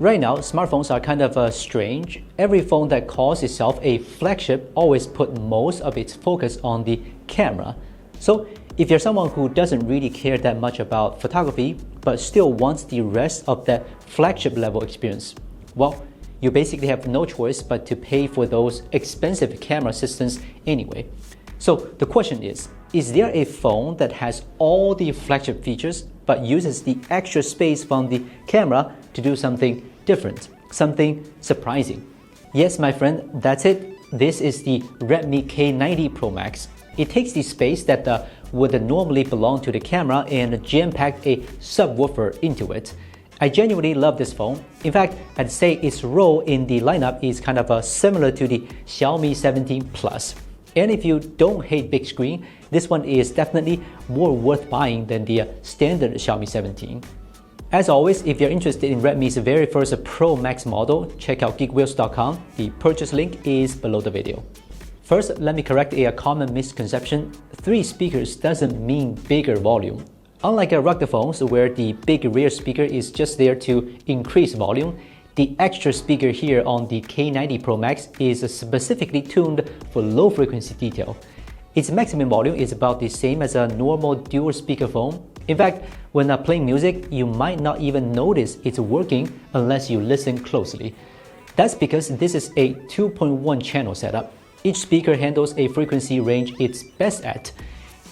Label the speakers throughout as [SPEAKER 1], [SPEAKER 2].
[SPEAKER 1] Right now, smartphones are kind of strange. Every phone that calls itself a flagship always put most of its focus on the camera. So if you're someone who doesn't really care that much about photography, but still wants the rest of that flagship level experience, well, you basically have no choice but to pay for those expensive camera systems anyway. So the question is there a phone that has all the flagship features but uses the extra space from the camera to do something different, something surprising? Yes, my friend, that's it. This is the Redmi K90 Pro Max. It takes the space that would normally belong to the camera and jam-packed a subwoofer into it. I genuinely love this phone. In fact, I'd say its role in the lineup is kind of similar to the Xiaomi 17 Plus. And if you don't hate big screen, this one is definitely more worth buying than the standard Xiaomi 17. As always, if you're interested in Redmi's very first Pro Max model, check out geekwheels.com. The purchase link is below the video. First, let me correct a common misconception. 3 speakers doesn't mean bigger volume. Unlike rugged phones where the big rear speaker is just there to increase volume, the extra speaker here on the K90 Pro Max is specifically tuned for low frequency detail. Its maximum volume is about the same as a normal dual speaker phone. In fact, when playing music, you might not even notice it's working unless you listen closely. That's because this is a 2.1 channel setup. Each speaker handles a frequency range it's best at.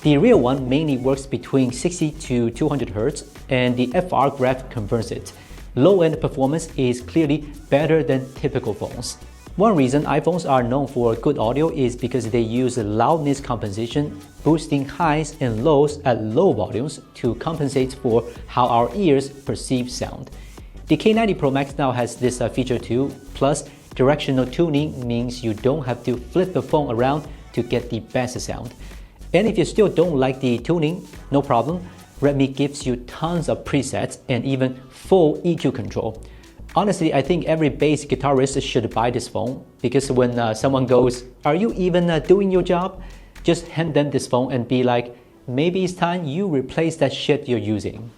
[SPEAKER 1] The rear one mainly works between 60 to 200 Hz, and the FR graph converts it. Low-end performance is clearly better than typical phones. One reason iPhones are known for good audio is because they use loudness compensation, boosting highs and lows at low volumes to compensate for how our ears perceive sound. The K90 Pro Max now has this feature too, plus directional tuning means you don't have to flip the phone around to get the best sound. And if you still don't like the tuning, no problem. Redmi gives you tons of presets and even full EQ control. Honestly, I think every bass guitarist should buy this phone because when someone goes, "Are you even doing your job?" just hand them this phone and be like, maybe it's time you replace that shit you're using.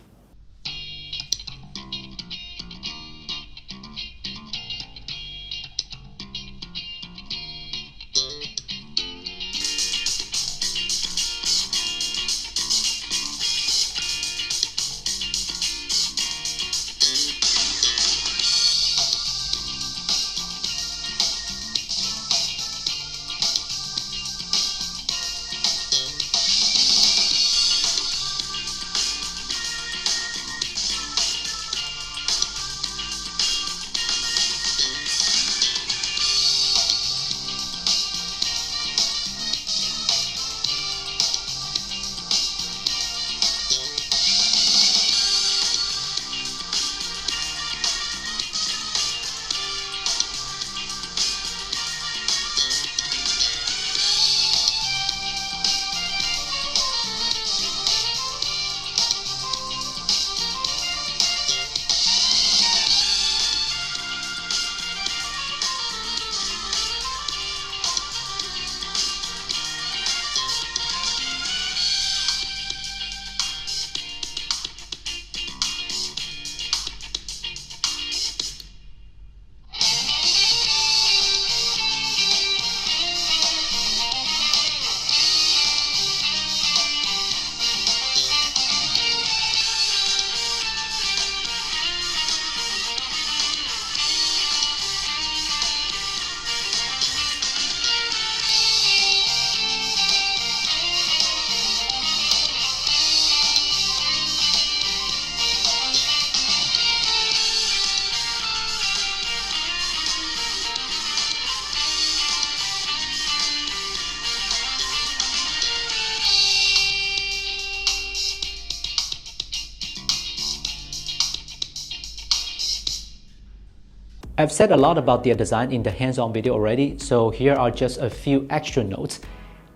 [SPEAKER 1] I've said a lot about their design in the hands-on video already, so here are just a few extra notes.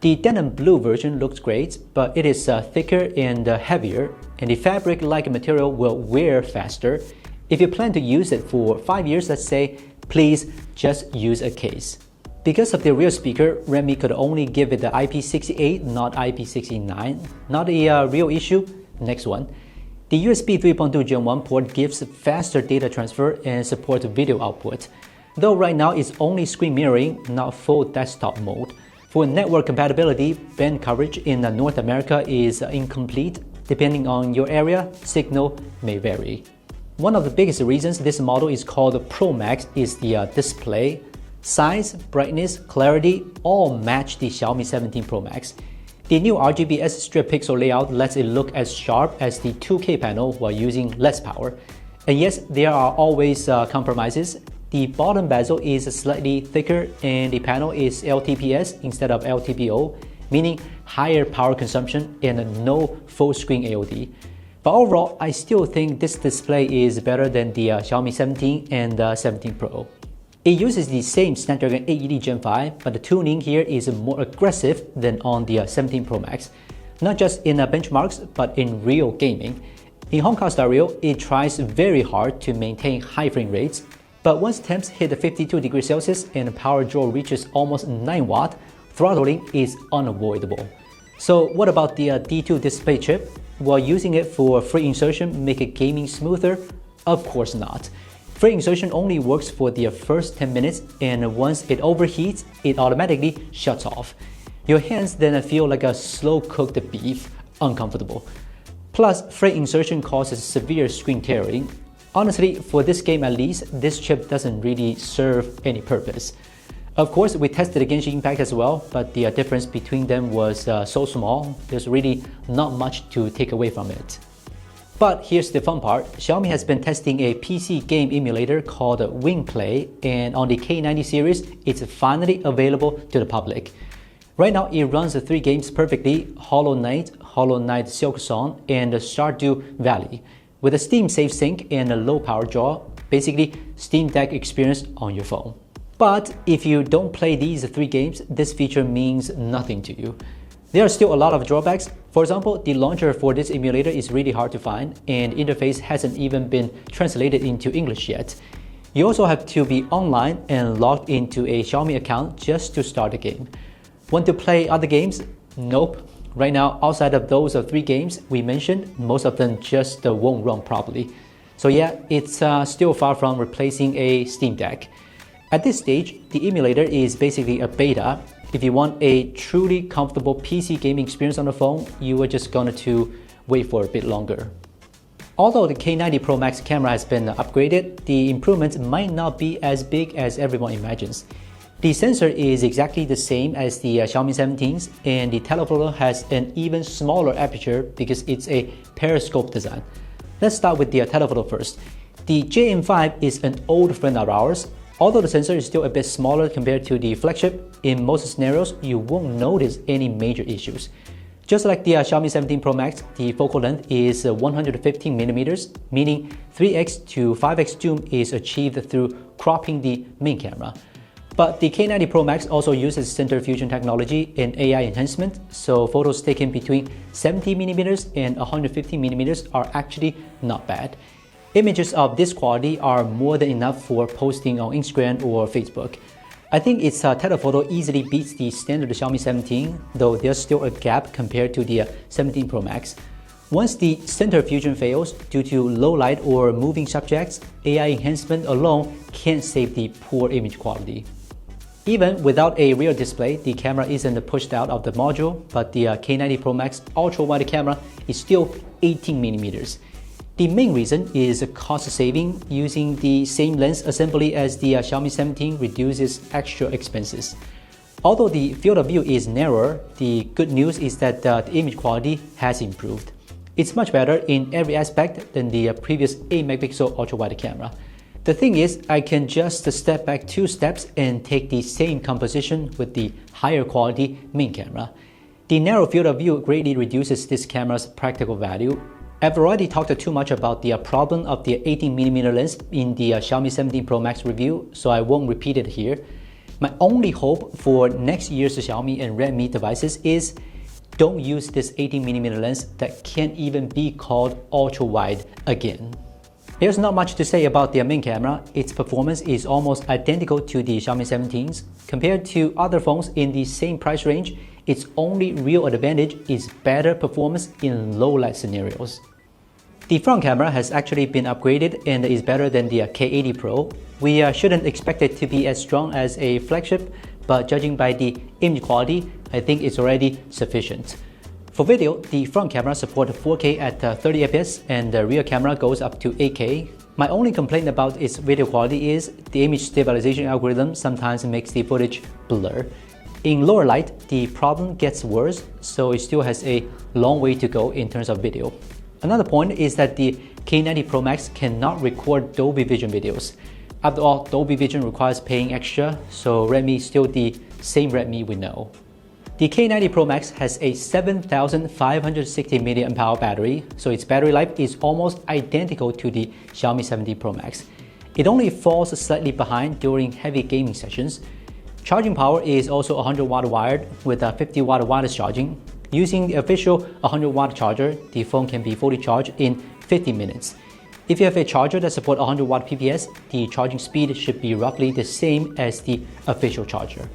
[SPEAKER 1] The denim blue version looks great, but it is thicker and heavier, and the fabric-like material will wear faster. If you plan to use it for 5 years, let's say, please just use a case. Because of the rear speaker, Redmi could only give it the IP68, not IP69. Not a real issue. Next one. The USB 3.2 Gen 1 port gives faster data transfer and supports video output, though right now it's only screen mirroring, not full desktop mode. For network compatibility, band coverage in North America is incomplete. Depending on your area, signal may vary. One of the biggest reasons this model is called Pro Max is the display. Size, brightness, clarity all match the Xiaomi 17 Pro Max. The new RGB strip pixel layout lets it look as sharp as the 2K panel while using less power. And yes, there are always compromises. The bottom bezel is slightly thicker and the panel is LTPS instead of LTPO, meaning higher power consumption and no full screen AOD. But overall, I still think this display is better than the Xiaomi 17 and 17 Pro. It uses the same Snapdragon 880 Gen 5, but the tuning here is more aggressive than on the 17 Pro Max. Not just in benchmarks, but in real gaming. In Honkai Star Rail, it tries very hard to maintain high frame rates, but once temps hit 52 degrees Celsius and power draw reaches almost 9 watt, throttling is unavoidable. So what about the D2 display chip? While using it for free insertion make it gaming smoother? Of course not. Free insertion only works for the first 10 minutes, and once it overheats, it automatically shuts off. Your hands then feel like a slow-cooked beef, uncomfortable. Plus, free insertion causes severe screen tearing. Honestly, for this game at least, this chip doesn't really serve any purpose. Of course, we tested Genshin Impact as well, but the difference between them was so small, there's really not much to take away from it. But here's the fun part, Xiaomi has been testing a PC game emulator called WingPlay, and on the K90 series, it's finally available to the public. Right now, it runs the 3 games perfectly, Hollow Knight, Silk Song, and Stardew Valley, with a Steam Safe Sync and a low power draw, basically Steam Deck experience on your phone. But if you don't play these 3 games, this feature means nothing to you. There are still a lot of drawbacks. For example, the launcher for this emulator is really hard to find, and interface hasn't even been translated into English yet. You also have to be online and logged into a Xiaomi account just to start the game. Want to play other games? Nope. Right now, outside of those 3 games we mentioned, most of them just won't run properly. So yeah, it's still far from replacing a Steam Deck. At this stage, the emulator is basically a beta. If you want a truly comfortable PC gaming experience on the phone, you are just going to wait for a bit longer. Although the K90 Pro Max camera has been upgraded, the improvements might not be as big as everyone imagines. The sensor is exactly the same as the Xiaomi 17s, and the telephoto has an even smaller aperture because it's a periscope design. Let's start with the telephoto first. The JM5 is an old friend of ours. Although the sensor is still a bit smaller compared to the flagship, in most scenarios you won't notice any major issues. Just like the Xiaomi 17 Pro Max, the focal length is 115mm, meaning 3x to 5x zoom is achieved through cropping the main camera. But the K90 Pro Max also uses center fusion technology and AI enhancement, so photos taken between 70mm and 150mm are actually not bad. Images of this quality are more than enough for posting on Instagram or Facebook. I think its telephoto easily beats the standard Xiaomi 17, though there's still a gap compared to the 17 Pro Max. Once the center fusion fails due to low light or moving subjects, AI enhancement alone can't save the poor image quality. Even without a rear display, the camera isn't pushed out of the module, but the K90 Pro Max ultra-wide camera is still 18mm. The main reason is cost saving. Using the same lens assembly as the Xiaomi 17 reduces extra expenses. Although the field of view is narrower, the good news is that the image quality has improved. It's much better in every aspect than the previous 8MP ultra-wide camera. The thing is, I can just step back 2 steps and take the same composition with the higher quality main camera. The narrow field of view greatly reduces this camera's practical value. I've already talked too much about the problem of the 18mm lens in the Xiaomi 17 Pro Max review, so I won't repeat it here. My only hope for next year's Xiaomi and Redmi devices is don't use this 18mm lens that can't even be called ultra-wide again. There's not much to say about their main camera. Its performance is almost identical to the Xiaomi 17s. Compared to other phones in the same price range, its only real advantage is better performance in low light scenarios. The front camera has actually been upgraded and is better than the K80 Pro. We shouldn't expect it to be as strong as a flagship, but judging by the image quality, I think it's already sufficient. For video, the front camera supports 4K at 30 fps and the rear camera goes up to 8K. My only complaint about its video quality is the image stabilization algorithm sometimes makes the footage blur. In lower light, the problem gets worse, so it still has a long way to go in terms of video. Another point is that the K90 Pro Max cannot record Dolby Vision videos. After all, Dolby Vision requires paying extra, so Redmi is still the same Redmi we know. The K90 Pro Max has a 7560 mAh battery, so its battery life is almost identical to the Xiaomi 70 Pro Max. It only falls slightly behind during heavy gaming sessions. Charging power is also 100 watt wired with a 50 watt wireless charging. Using the official 100 watt charger, the phone can be fully charged in 50 minutes. If you have a charger that supports 100 watt PPS, the charging speed should be roughly the same as the official charger.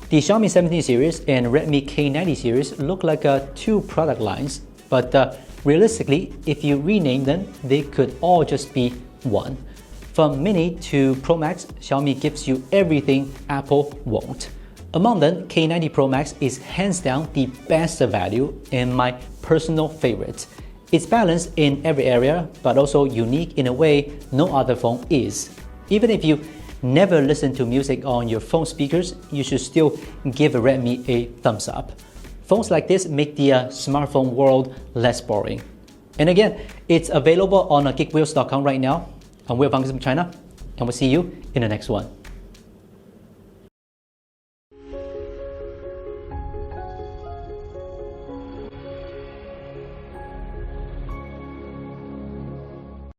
[SPEAKER 1] The Xiaomi 17 series and Redmi K90 series look like two product lines, but realistically, if you rename them, they could all just be one. From Mini to Pro Max, Xiaomi gives you everything Apple won't. Among them, K90 Pro Max is hands down the best value and my personal favorite. It's balanced in every area, but also unique in a way no other phone is. Even if you never listen to music on your phone speakers, you should still give Redmi a thumbs up. Phones like this make the smartphone world less boring. And again, it's available on geekwheels.com right now. I'm Will from Gizmochina, and we'll see you in the next one.